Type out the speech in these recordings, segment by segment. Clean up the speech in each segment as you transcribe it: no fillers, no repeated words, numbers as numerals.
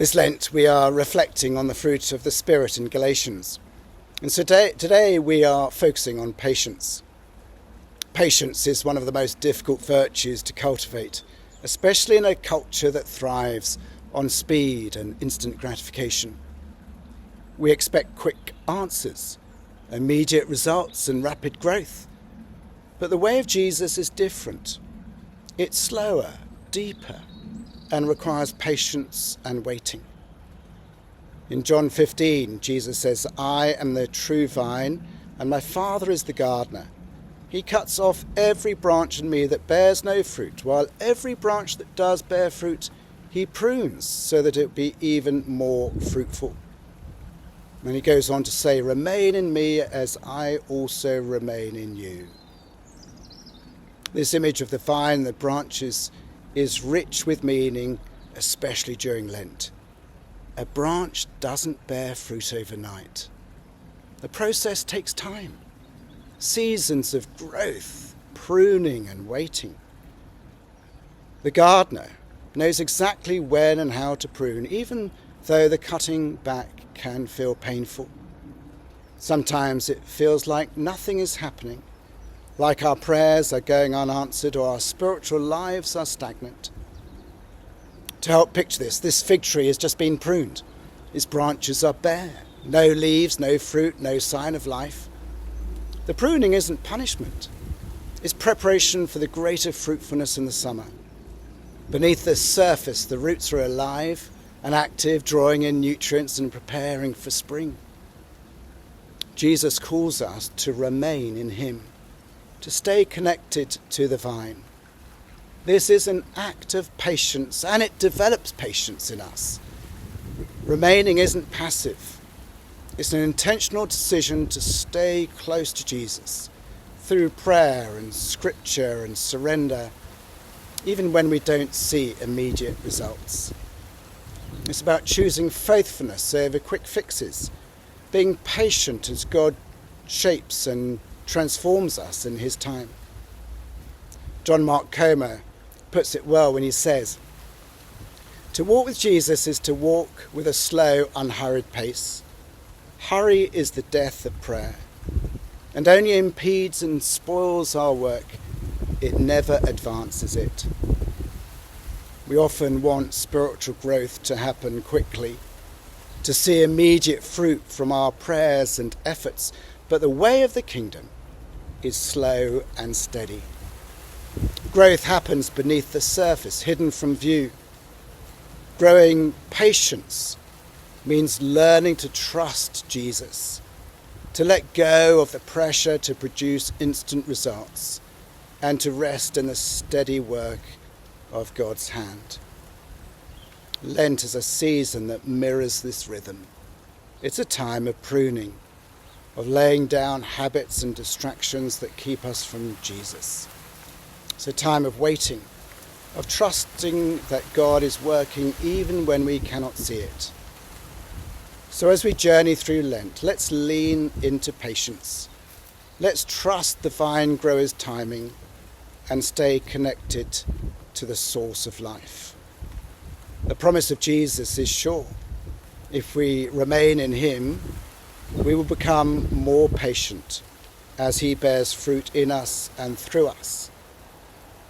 This Lent we are reflecting on the fruit of the Spirit in Galatians. And so today we are focusing on patience. Patience is one of the most difficult virtues to cultivate, especially in a culture that thrives on speed and instant gratification. We expect quick answers, immediate results and rapid growth. But the way of Jesus is different. It's slower, deeper, and requires patience and waiting. In John 15, Jesus says, "I am the true vine, and my Father is the gardener. He cuts off every branch in me that bears no fruit, while every branch that does bear fruit, he prunes so that it will be even more fruitful." And he goes on to say, "Remain in me as I also remain in you." This image of the vine that branches is rich with meaning, especially during Lent. A branch doesn't bear fruit overnight. The process takes time, seasons of growth, pruning and waiting. The gardener knows exactly when and how to prune, even though the cutting back can feel painful. Sometimes it feels like nothing is happening, like our prayers are going unanswered or our spiritual lives are stagnant. To help picture this fig tree has just been pruned. Its branches are bare, no leaves, no fruit, no sign of life. The pruning isn't punishment. It's preparation for the greater fruitfulness in the summer. Beneath the surface, the roots are alive and active, drawing in nutrients and preparing for spring. Jesus calls us to remain in him, to stay connected to the vine. This is an act of patience, and it develops patience in us. Remaining isn't passive. It's an intentional decision to stay close to Jesus through prayer and scripture and surrender, even when we don't see immediate results. It's about choosing faithfulness over quick fixes, being patient as God shapes and transforms us in his time. John Mark Comer puts it well when he says, "To walk with Jesus is to walk with a slow, unhurried pace. Hurry is the death of prayer, and only impedes and spoils our work. It never advances it." We often want spiritual growth to happen quickly, to see immediate fruit from our prayers and efforts, but the way of the kingdom is slow and steady. Growth happens beneath the surface, hidden from view. Growing patience means learning to trust Jesus, to let go of the pressure to produce instant results, and to rest in the steady work of God's hand. Lent is a season that mirrors this rhythm. It's a time of pruning, of laying down habits and distractions that keep us from Jesus. It's a time of waiting, of trusting that God is working even when we cannot see it. So as we journey through Lent, let's lean into patience. Let's trust the vine grower's timing and stay connected to the source of life. The promise of Jesus is sure. If we remain in him, we will become more patient as he bears fruit in us and through us.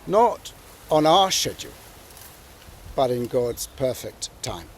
Not on our schedule, but in God's perfect time.